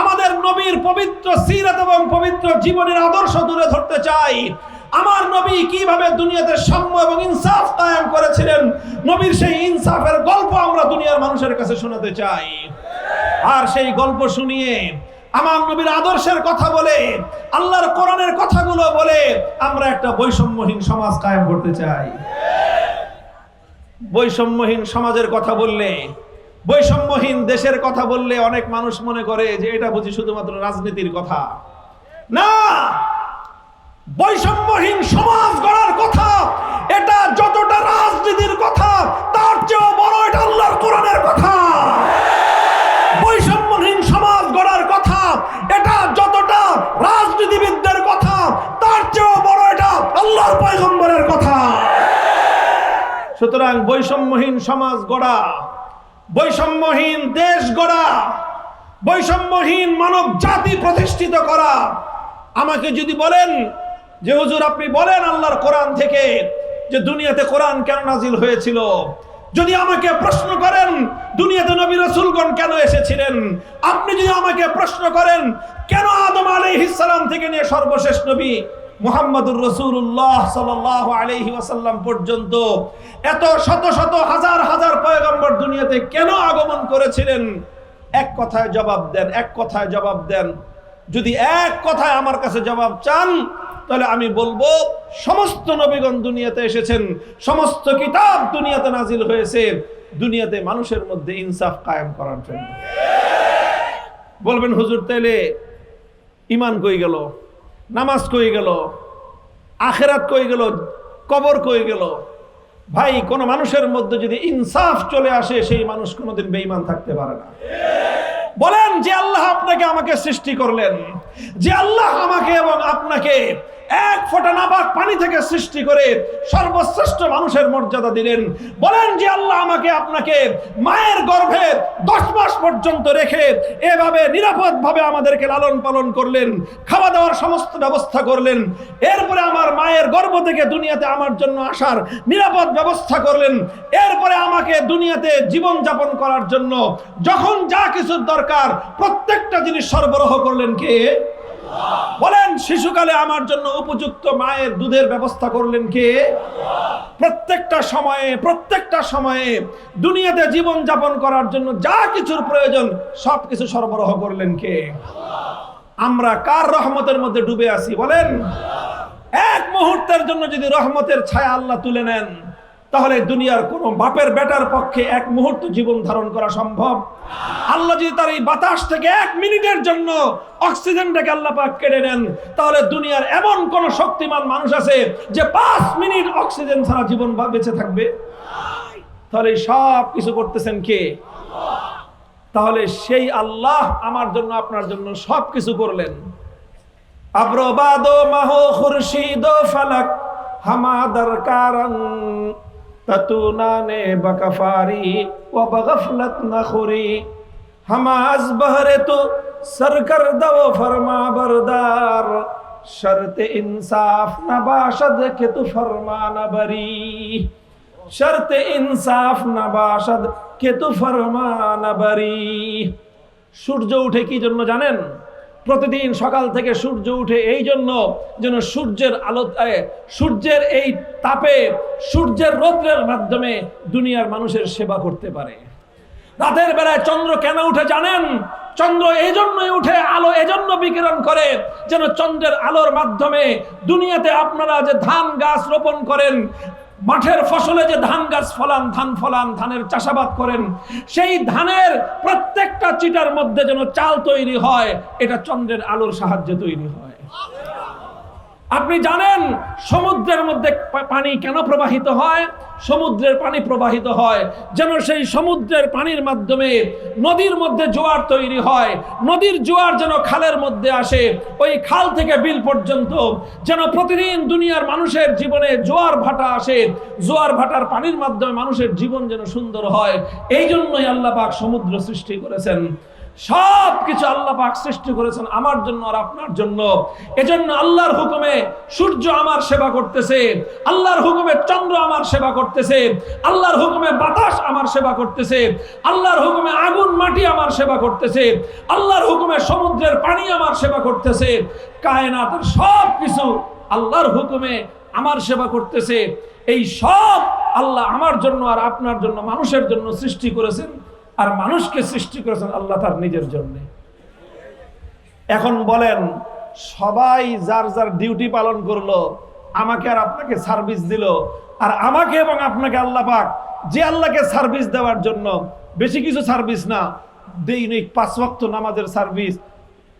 আমাদের নবীর পবিত্র সিরাত এবং পবিত্র জীবনের আদর্শ তুলে ধরতে চাই। আমার নবী কিভাবে দুনিয়াতে সাম্য এবং ইনসাফ কায়েম করেছিলেন, নবীর সেই ইনসাফের গল্প আমরা দুনিয়ার মানুষের কাছে শোনাতে চাই। আর সেই গল্প শুনিয়ে আমার নবীর আদর্শের কথা বলে, আল্লাহর কোরআনের কথাগুলো বলে আমরা একটা বৈষম্যহীন সমাজ কায়েম করতে চাই। বৈষম্যহীন সমাজের কথা বললে, বৈষম্যহীন দেশের কথা বললে অনেক মানুষ মনে করে যে এটা বুঝি শুধুমাত্র রাজনীতির কথা। না, বৈষম্যহীন সমাজ গড়ার কথা এটা যতটা রাজনীতির কথা, তার চেয়েও বড় এটা আল্লাহর কোরআনের কথা। বৈষম্যহীন সমাজ গড়ার কথা এটা যতটা রাজনীতিবিদদের কথা, তার চেয়েও বড় এটা আল্লাহর পয়গম্বরের কথা। সুতরাং বৈষম্যহীন সমাজ গড়া, বৈষম্যহীন দেশ গড়া, বৈষম্যহীন মানব জাতি প্রতিষ্ঠিত করা। আমাকে যদি বলেন যে হুজুর আপনি বলেন আল্লাহর কোরআন থেকে যে দুনিয়াতে কোরআন কেন নাজিল হয়েছিল, যদি আমাকে প্রশ্ন করেন দুনিয়াতে নবী রাসূলগণ কেন এসেছিলেন, আপনি যদি আমাকে প্রশ্ন করেন কেন আদম আলাইহিস সালাম থেকে নিয়ে সর্বশেষ নবী মুহাম্মদুর রাসূলুল্লাহ সাল্লাল্লাহু আলাইহি ওয়াসাল্লাম পর্যন্ত এত শত শত হাজার হাজার পয়গম্বর দুনিয়াতে কেন আগমন করেছিলেন, এক কথায় জবাব দেন, এক কথায় জবাব দেন। যদি এক কথায় আমার কাছে জবাব চান তাহলে আমি বলবো সমস্ত নবীগণ দুনিয়াতে এসেছেন, সমস্ত কিতাব দুনিয়াতে নাজিল হয়েছে দুনিয়াতে মানুষের মধ্যে ইনসাফ কায়েম করার জন্য। বলবেন হুজুর তাইলে ঈমান কই গেল, নামাজ কই গেল, আখিরাত কই গেল, কবর কই গেল? ভাই, কোন মানুষের মধ্যে যদি ইনসাফ চলে আসে সেই মানুষ কোনোদিন বেঈমান থাকতে পারে না। বলেন যে আল্লাহ আপনাকে আমাকে সৃষ্টি করলেন, যে আল্লাহ আমাকে এবং আপনাকে এক ফোঁটা নাপাক পানি থেকে সৃষ্টি করে সর্বশ্রেষ্ঠ মানুষের মর্যাদা দিলেন, বলেন যে আল্লাহ আমাকে আপনাকে মায়ের গর্ভে 10 মাস পর্যন্ত রেখে এভাবে নিরাপদভাবে আমাদেরকে লালন পালন করলেন, খাওয়া দাওয়ার সমস্ত ব্যবস্থা করলেন, এরপরে আমার মায়ের গর্ভ থেকে দুনিয়াতে আমার জন্য আসার নিরাপদ ব্যবস্থা করলেন, এরপরে আমাকে দুনিয়াতে জীবন যাপন করার জন্য যখন যা কিছুর দরকার প্রত্যেকটা জিনিস সরবরাহ করলেন কে? বলেন শিশুকালে আমার জন্য উপযুক্ত মায়ের দুধের ব্যবস্থা করলেন কে? প্রত্যেকটা সময়ে দুনিয়াতে জীবন যাপন করার জন্য যা কিছুর প্রয়োজন সবকিছু সরবরাহ করলেন কে? আমরা কার রহমতের মধ্যে ডুবে আছি বলেন? এক মুহূর্তের জন্য যদি রহমতের ছায়া আল্লাহ তুলে নেন তাহলে দুনিয়ার কোন বাপের বেটার পক্ষে এক মুহূর্ত জীবন ধারণ করা সম্ভব? আল্লাহ যদি তার এই বাতাস থেকে 1 মিনিটের জন্য অক্সিজেনটাকে আল্লাহ পাক কেড়ে নেন তাহলে দুনিয়ার এমন কোন শক্তিমান মানুষ আছে যে 5 মিনিট অক্সিজেন ছাড়া জীবন বেঁচে থাকবে? তাহলে সব কিছু করতেছেন কে? তাহলে সেই আল্লাহ আমার জন্য আপনার জন্য সব কিছু করলেন। আব্রবাদো মাহো খুরশিদ ফালাক হামাদার কারণ ততুনানে বকফারি ও বগফলত নখুরি হামাজ বহরে তো সরকরদা ও ফরমা বরদার শর্ত ইনসাফ নবাশদ কে তু ফরমান বরি শর্ত ইনসাফ নবাশদ কে তু ফরমান বরি। সূর্য উঠে কি জন্য জানেন? প্রতিদিন সকাল থেকে সূর্য উঠে এই জন্য যেন সূর্যের আলো, সূর্যের এই তাপে, সূর্যের রৌদ্রের মাধ্যমে দুনিয়ার মানুষের সেবা করতে পারে। রাতের বেলায় চন্দ্র কেন উঠে জানেন? চন্দ্র এই জন্যই উঠে, আলো এজন্য বিকিরণ করে যেন চন্দ্রের আলোর মাধ্যমে দুনিয়াতে আপনারা যে ধান গাছ রোপণ করেন মাঠের ফসলে যে ধান গাছ ফলান, ধান ফলান, ধানের চাষাবাদ করেন, সেই ধানের প্রত্যেকটা চিটার মধ্যে যেন চাল তৈরি হয়, এটা চন্দ্রের আলোর সাহায্যে তৈরি হয়। আপনি জানেন সমুদ্রের মধ্যে পানি কেন প্রবাহিত হয়? সমুদ্রের পানি প্রবাহিত হয় যেন সেই সমুদ্রের পানির মাধ্যমে নদীর মধ্যে জোয়ার তৈরি হয়, নদীর জোয়ার যেন খালের মধ্যে আসে, ওই খাল থেকে বিল পর্যন্ত যেন প্রতিদিন দুনিয়ার মানুষের জীবনে জোয়ার ভাটা আসে, জোয়ার ভাটার পানির মাধ্যমে মানুষের জীবন যেন সুন্দর হয়। এই জন্যই আল্লাহ পাক সমুদ্র সৃষ্টি করেছেন। সব কিছু আল্লাহ পাক সৃষ্টি করেছেন আমার জন্য আর আপনার জন্য। এজন্য আল্লাহর হুকুমে সূর্য আমার সেবা করতেছে, আল্লাহর হুকুমে চন্দ্র আমার সেবা করতেছে, আল্লাহর হুকুমে বাতাস আমার সেবা করতেছে, আল্লাহর হুকুমে আগুন মাটি আমার সেবা করতেছে, আল্লাহর হুকুমে সমুদ্রের পানি আমার সেবা করতেছে। কায়নাতের সব কিছু আল্লাহর হুকুমে আমার সেবা করতেছে। এই সব আল্লাহ আমার জন্য আর আপনার জন্য, মানুষের জন্য সৃষ্টি করেছেন। আর মানুষকে সৃষ্টি করেছেন আল্লাহ তার নিজের জন্য। এখন বলেন, সবাই যার যার ডিউটি পালন করলো, আমাকে আর আপনাকে সার্ভিস দিল, আর আমাকে এবং আপনাকে আল্লাহ পাক যে আল্লাহকে সার্ভিস দেওয়ার জন্য, বেশি কিছু সার্ভিস না, দৈনিক 5 ওয়াক্ত নামাজের সার্ভিস,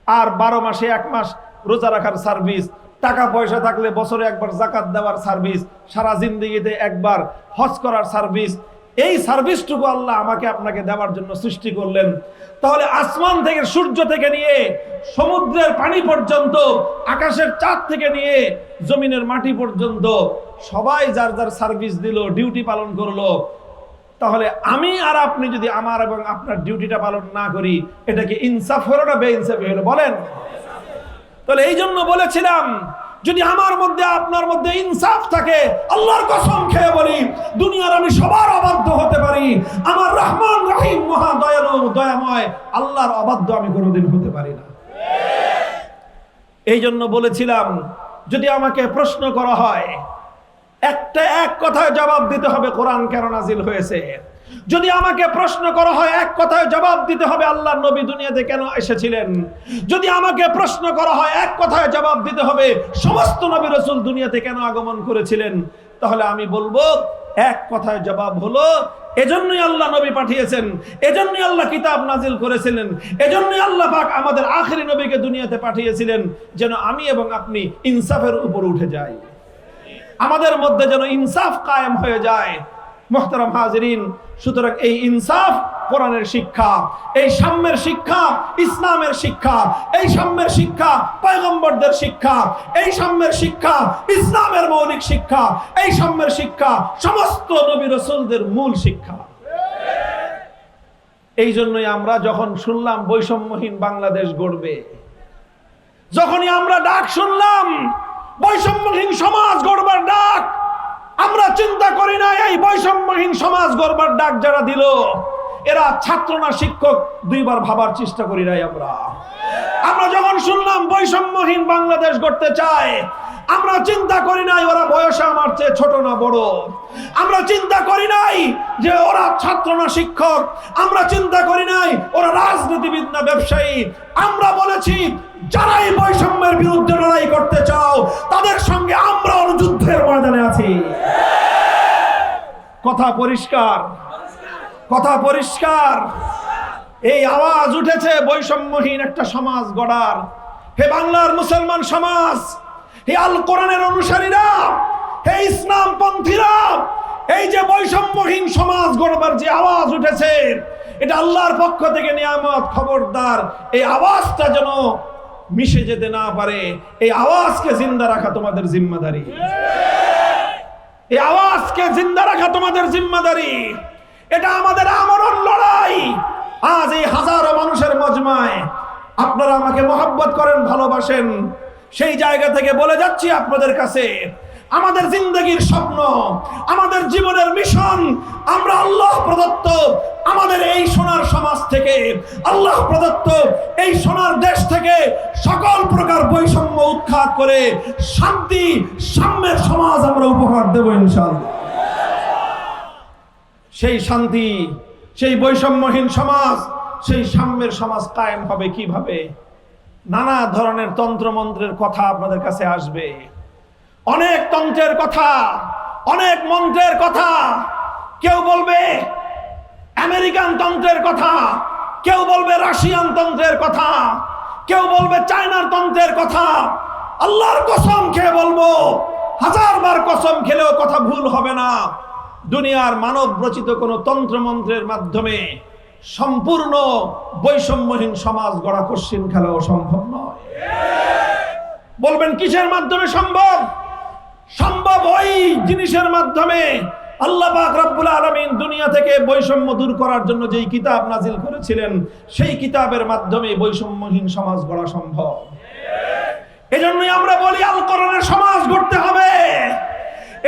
আর 12 মাসে 1 মাস রোজা রাখার সার্ভিস, টাকা পয়সা থাকলে বছরে একবার যাকাত দেওয়ার সার্ভিস, সারা জিন্দেগিতে একবার হজ করার সার্ভিস, এই সার্ভিসটুকু আল্লাহ আমাকে আপনাকে দেওয়ার জন্য সৃষ্টি করলেন। তাহলে আসমান থেকে, সূর্য থেকে নিয়ে সমুদ্রের পানি পর্যন্ত, আকাশের চাঁদ থেকে নিয়ে জমিনের মাটি পর্যন্ত সবাই যার যার সার্ভিস দিল, ডিউটি পালন করলো। তাহলে আমি আর আপনি যদি আমার এবং আপনার ডিউটিটা পালন না করি, এটা কি ইনসাফ হলো না বেইনসাফি হলো? বলেন। তাহলে এই জন্য বলেছিলাম, যদি আমার মধ্যে আপনার মধ্যে ইনসাফ থাকে, আল্লাহর কসম খেয়ে বলি, দুনিয়ার আমি সবার অবাধ্য হতে পারি, আমার রহমান রহিম মহা দয়ালু দয়াময় আল্লাহর অবাধ্য আমি কোনোদিন হতে পারি না। এই জন্য বলেছিলাম, যদি আমাকে প্রশ্ন করা হয়, এক কথায় জবাব দিতে হবে কোরআন কেন নাজিল হয়েছে। যদি আমাকে প্রশ্ন করা হয়, এক কথায় জবাব দিতে হবে আল্লাহর নবী দুনিয়াতে কেন এসেছিলেন। যদি আমাকে প্রশ্ন করা হয়, এক কথায় জবাব দিতে হবে সমস্ত নবী রাসূল দুনিয়াতে কেন আগমন করেছিলেন। তাহলে আমি বলবো, এক কথায় জবাব হলো, এজন্যই আল্লাহ নবী পাঠিয়েছেন, এজন্যই আল্লাহ কিতাব নাজিল করেছিলেন, এজন্যই আল্লাহ পাক আমাদের আখেরি নবীকে দুনিয়াতে পাঠিয়েছিলেন, যেন আমি এবং আপনি ইনসাফের উপর উঠে যাই, আমাদের মধ্যে যেন ইনসাফ কায়েম হয়ে যায়। মুহতারাম হাজিরিন, সুতরাং এই ইনসাফ কোরআনের শিক্ষা, এই সাম্যের শিক্ষা ইসলামের শিক্ষা, এই সাম্যের শিক্ষা পয়গম্বরদের শিক্ষা, এই সাম্যের শিক্ষা ইসলামের মৌলিক শিক্ষা, এই সাম্যের শিক্ষা সমস্ত নবী রাসূলদের মূল শিক্ষা। এই জন্যই আমরা যখন শুনলাম বৈষম্যহীন বাংলাদেশ গড়বে, যখনই আমরা ডাক শুনলাম বৈষম্যহীন সমাজ গড়বার ডাক, আমরা চিন্তা করি না এই বৈষম্যহীন সমাজ গড়বার ডাক যারা দিল, এরা ছাত্র না শিক্ষক, দুইবার ভাবার চেষ্টা করি নাই আমরা যখন শুনলাম বৈষম্যহীন বাংলাদেশ গড়তে চায়, আমরা চিন্তা করি নাই ওরা বয়সে আমার চেয়ে ছোট না বড়, আমরা চিন্তা করি নাই যে ওরা ছাত্র না শিক্ষক, আমরা চিন্তা করি নাই ওরা রাজনীতিবিদ না ব্যবসায়ী। আমরা বলেছি, যারা এই বৈষম্যের বিরুদ্ধে লড়াই করতে চাও, তাদের সঙ্গে আমরা যুদ্ধের ময়দানে আছি। কথা পরিষ্কার, কথা পরিষ্কার। এই আওয়াজ উঠেছে বৈষম্যহীন একটা সমাজ গড়ার। হে বাংলার মুসলমান সমাজ, হে আল কোরআনের অনুসারীরা, হে ইসলাম পন্থীরা, এই যে বৈষম্যহীন সমাজ গড়বার যে আওয়াজ উঠেছে, এটা আল্লাহর পক্ষ থেকে নিয়ামত। খবরদার, এই আওয়াজটা যেন মিশে যেতে না পারে। এই আওয়াজকে জিন্দা রাখা তোমাদের জিম্মাদারি, এই আওয়াজকে জিন্দা রাখা তোমাদের জিম্মাদারি। এটা আমাদের আমরণ লড়াই। আজ এই হাজারো মানুষের মজমায় আপনারা আমাকে মহব্বত করেন, ভালোবাসেন, সেই জায়গা থেকে বলে যাচ্ছি আপনাদের কাছে, আমাদের জিন্দগির স্বপ্ন, আমাদের জীবনের মিশন, আমরা আল্লাহ প্রদত্ত আমাদের এই সোনার সমাজ থেকে, আল্লাহ প্রদত্ত এই সোনার দেশ থেকে সকল প্রকার বৈষম্য উৎখাত করে শান্তি সাম্যের সমাজ আমরা উপহার দেব ইনশাআল্লাহ। সেই শান্তি, সেই বৈষম্যহীন সমাজ, সেই সাম্যের সমাজ কায়েম হবে কিভাবে? নানা ধরনের তন্ত্রমন্ত্রের কথা আপনাদের কাছে আসবে, অনেক তন্ত্রের কথা, অনেক মন্ত্রের কথা, কেউ বলবে আমেরিকান তন্ত্রের কথা, কেউ বলবে রাশিয়ান তন্ত্রের কথা, কেউ বলবে চায়নার তন্ত্রের কথা। আল্লাহর কসম খেয়ে বলবো, 1000 বার কসম খেলেও কথা ভুল হবে না, দুনিয়ার মানব রচিত কোন তন্ত্র মন্ত্রের মাধ্যমে সম্পূর্ণ বৈষম্যহীন সমাজ গড়া কঠিন খেলাও সম্ভব নয়। বলবেন কিসের মাধ্যমে সম্ভব? সম্ভব ওই জিনিসের মাধ্যমে, আল্লাহ পাক রব্বুল আলামিন দুনিয়া থেকে বৈষম্য দূর করার জন্য যেই কিতাব নাজিল করেছিলেন, সেই কিতাবের মাধ্যমে বৈষম্যহীন সমাজ গড়া সম্ভব। এজন্যই আমরা বলি আল কোরআনের সমাজ গড়তে হবে।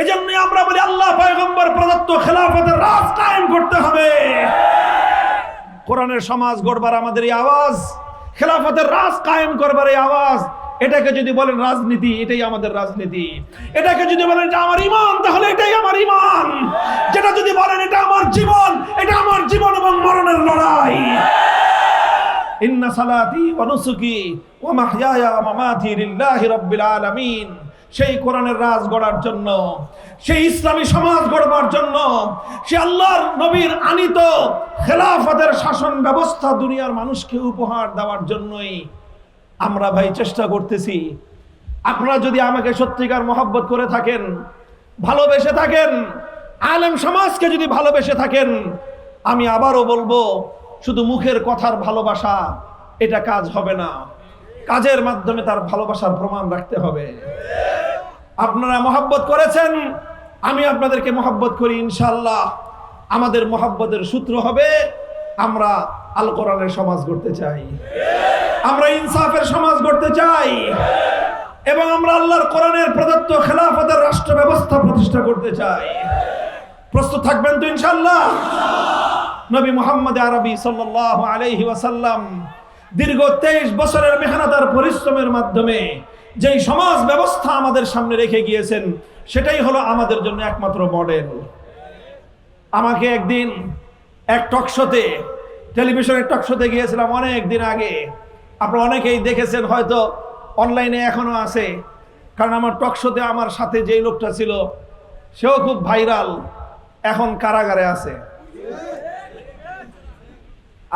এজন্যই আমরা বলি আল্লাহ পয়গম্বর প্রদত্ত খেলাফতের রাজ কায়েম করতে হবে। কোরআনের সমাজ গড়বার আমাদের এই আওয়াজ, খেলাফতের রাজ কায়েম করবার এই আওয়াজ। এটাকে যদি বলেন রাজনীতি, এটাই আমাদের রাজনীতি। এটাকে যদি বলেন এটা আমার ঈমান, তাহলে এটাই আমার ঈমান। যেটা যদি বলেন এটা আমার জীবন, এটা আমার জীবন এবং মরণের লড়াই। ইন্না সালাতি ওয়া নুসুকি ওয়া মাহইয়ায়া ওয়া মামাতি লিল্লাহি রাব্বিল আলামিন। সেই কোরআনের রাজ গড়ার জন্য, সেই ইসলামী সমাজ গড়বার জন্য, সে আল্লাহর নবীর আনিত খেলাফতের শাসন ব্যবস্থা দুনিয়ার মানুষকে উপহার দেওয়ার জন্যই আমরা ভাই চেষ্টা করতেছি। আপনারা যদি আমাকে সত্যিকার মহব্বত করে থাকেন, ভালোবেসে থাকেন, আলেম সমাজকে যদি ভালোবেসে থাকেন, আমি আবারও বলবো, শুধু মুখের কথার ভালোবাসা এটা কাজ হবে না, কাজের মাধ্যমে তার ভালোবাসার প্রমাণ রাখতে হবে। আপনারা মহব্বত করেছেন, আমি আপনাদেরকে মহব্বত করি। ইনশাআল্লাহ আমাদের মহব্বতের সূত্র হবে আমরা আল কোরআনের সমাজ গড়তে চাই, আমরা ইনসাফের সমাজ গড়তে চাই, এবং আমরা আল্লাহর কোরআনের প্রদত্ত খেলাফতের রাষ্ট্র ব্যবস্থা প্রতিষ্ঠা করতে চাই। প্রস্তুত থাকবেন তো ইনশাআল্লাহ? নবী মুহাম্মদ আরবি সাল্লাল্লাহু আলাইহি ওয়াসাল্লাম দীর্ঘ 23 বছরের মেহনত আর পরিশ্রমের মাধ্যমে যেই সমাজ ব্যবস্থা আমাদের সামনে রেখে গিয়েছেন, সেটাই হলো আমাদের জন্য একমাত্র মডেল। আমাকে একদিন এক টকশোতে, টেলিভিশনের টকশোতে গিয়েছিলাম অনেক দিন আগে। আপনারা অনেকেই দেখেছেন, হয়তো অনলাইনে এখনো আছে, কারণ আমার টকশোতে আমার সাথে যেই লোকটা ছিল সেও খুব ভাইরাল, এখন কারাগারে আছে।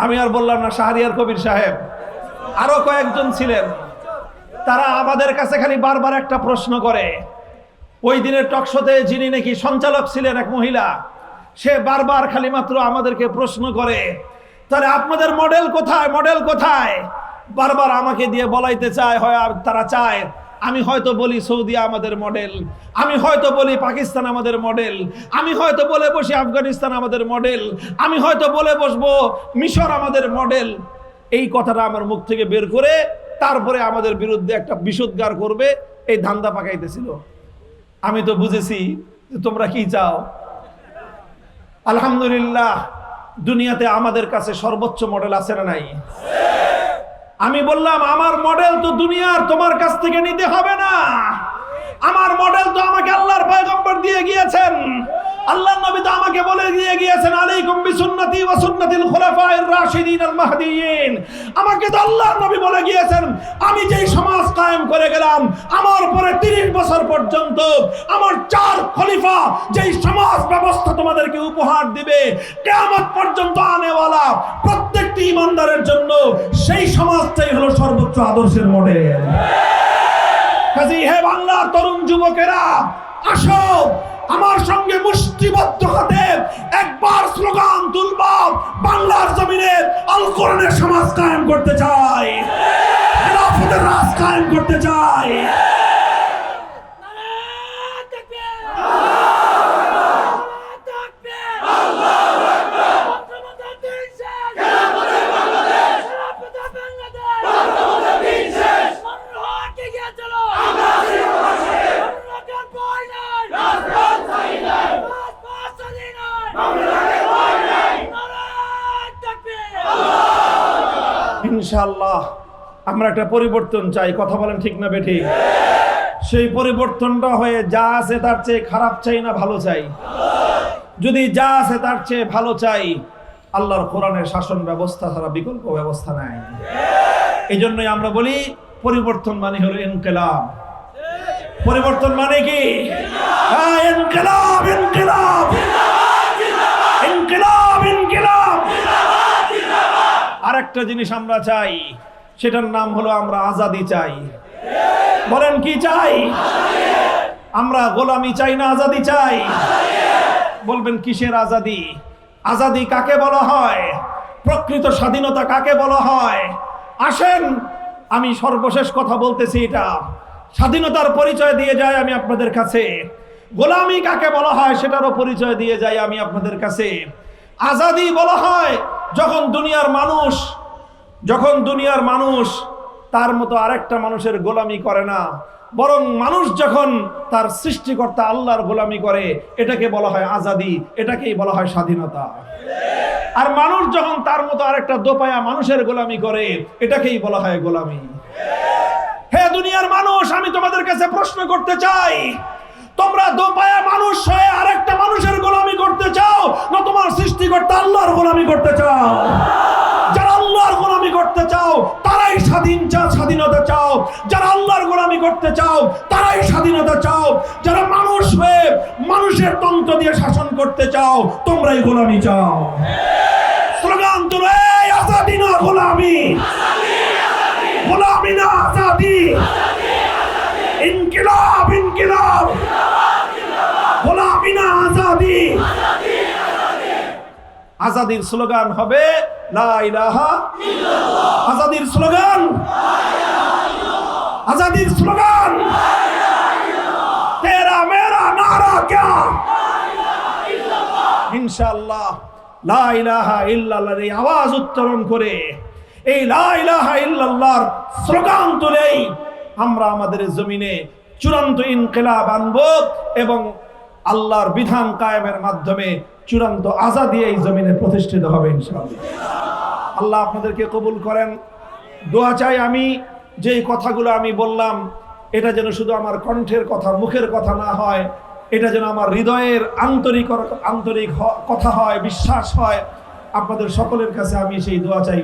আমি আর বললাম না, শাহরিয়ার কবির সাহেব, আরো কয়েকজন ছিলেন। তারা আমাদের কাছে খালি বারবার একটা প্রশ্ন করে। ওই দিনের টকশোতে যিনি নাকি সঞ্চালক ছিলেন, এক মহিলা, সে বারবার খালি মাত্র আমাদেরকে প্রশ্ন করে, তাহলে আপনাদের মডেল কোথায়, মডেল কোথায়? বারবার আমাকে দিয়ে বলাইতে চায়। হয় তারা চায় আমি হয়তো বলি সৌদি আমাদের মডেল, আমি হয়তো বলি পাকিস্তান আমাদের মডেল, আমি হয়তো বলে বসি আফগানিস্তান আমাদের মডেল, আমি হয়তো বলে বসবো মিশর আমাদের মডেল। এই কথাটা আমার মুখ থেকে বের করে তারপরে আমাদের বিরুদ্ধে একটা বিষোদ্গার করবে, এই ধান্দা পাকাইতেছিল। আমি তো বুঝেছি যে তোমরা কি চাও। আলহামদুলিল্লাহ, দুনিয়াতে আমাদের কাছে সর্বোচ্চ মডেল আছে না নাই? আমি বললাম আমার মডেল তো দুনিয়ার তোমার কাছ থেকে নিতে হবে না, আমার মডেল তো আমাকে আল্লাহর পয়গম্বর দিয়ে গিয়েছেন। আল্লাহর নবী তো আমাকে বলে দিয়ে গিয়েছেন, আলাইকুম বিসুন্নতি ওয়া সুন্নাতিল খুলাফায়ে রাশিদিন আল মাহদিয়িন। আমাকে তো আল্লাহর নবী বলে গিয়েছেন, আমি যেই সমাজ কায়েম করে গেলাম, আমার পরে 30 বছর পর্যন্ত আমার 4 খলিফা যেই সমাজ ব্যবস্থা তোমাদেরকে উপহার দিবে, কিয়ামত পর্যন্ত আনেওয়ালা প্রত্যেকটি ঈমানদারের জন্য সেই সমাজটাই হলো সর্বোচ্চ আদর্শের মডেল। কাজী হে বাংলার তরুণ যুবকেরা, আসো আমার সঙ্গে মুষ্টিবদ্ধ হাতে একবার স্লোগান তুলব, বাংলার জমিনে আল কোরআনের সমাজ কায়েম করতে চাই, খেলাফতের রাজ কায়েম করতে চাই। ইনশাআল্লাহ আমরা একটা পরিবর্তন চাই, কথা বলেন ঠিক না বেঠিক? সেই পরিবর্তনটা হয়ে যা আছে তার চেয়ে খারাপ চাই না ভালো চাই? যদি যা আছে তার চেয়ে ভালো চাই, আল্লাহর কোরআনের শাসন ব্যবস্থা ছাড়া বিকল্প ব্যবস্থা নাই। এই জন্যই আমরা বলি পরিবর্তন মানে হলো ইনকিলাব। পরিবর্তন মানে কি? হ্যাঁ, ইনকিলাব ইনকিলাব ইনকিলাব ইনকিলাব। আরেকটা জিনিস আমরা চাই, সেটার নাম হলো আমরা আজাদি চাই। বলেন কি চাই? আমরা গোলামি চাই না আজাদি চাই? বলবেন কিসের আজাদি? আজাদি কাকে বলা হয়? প্রকৃত স্বাধীনতা কাকে বলা হয়? আসেন আমি সর্বশেষ কথা বলতেছি, এটা স্বাধীনতার পরিচয় দিয়ে যায় আমি আপনাদের কাছে। গোলামি কাকে বলা হয় সেটারও পরিচয় দিয়ে যায় আমি আপনাদের কাছে। আজাদি বলা হয় যখন দুনিয়ার মানুষ তার মতো আরেকটা মানুষের গোলামি করে না, বরং মানুষ যখন তার সৃষ্টিকর্তা আল্লাহর গোলামি করে, এটাকে বলা হয় আজাদি, এটাকেই বলা হয় স্বাধীনতা। আর মানুষ যখন তার মতো আরেকটা দোপায়া মানুষের গোলামি করে, এটাকেই বলা হয় গোলামি। হে দুনিয়ার মানুষ, আমি তোমাদের কাছে প্রশ্ন করতে চাই, তোমরা দোপায়া মানুষ হয়ে আরেকটা মানুষের গোলামি করতে চাও না তোমার সৃষ্টিকর্তা আল্লাহর গোলামি করতে চাও? যারা আল্লাহর গোলামি করতে চাও তারাই স্বাধীনতা চাও। যারা আল্লাহর গোলামি করতে চাও তারাই স্বাধীনতা চাও। যারা মানুষ হয়ে মানুষের তন্ত্র দিয়ে শাসন করতে চাও, তোমরাই গোলামি চাও। স্লোগান তুলো, এই আজাদি না গোলামি, গোলামি না আজাদি, ইনকিলাব ইনকিলাব, গোলামি না আজাদি। আজাদির স্লোগান হবে লা ইলাহা ইল্লাল্লাহ। আজাদির স্লোগান, আজাদির স্লোগান তেরা মেরা নারা ক্যা? ইনশাআল্লাহ লা ইলাহা ইল্লাল্লাহর এই আওয়াজ উচ্চারণ করে, এই লা ইলাহা ইল্লাল্লাহর স্লোগান তুলেই আমরা আমাদের জমিনে চূড়ান্ত ইনকিলাব আনবো এবং আল্লাহর বিধান কায়েমের মাধ্যমে চূড়ান্ত আজাদি এই জমিনে প্রতিষ্ঠিত হবে ইনশাআল্লাহ। আল্লাহ আপনাদেরকে কবুল করেন। দোয়া চাই আমি যে কথাগুলো আমি বললাম, এটা যেন শুধু আমার কণ্ঠের কথা, মুখের কথা না হয়, এটা যেন আমার হৃদয়ের আন্তরিক কথা হয়, বিশ্বাস হয়। আপনাদের সকলের কাছে আমি সেই দোয়া চাই।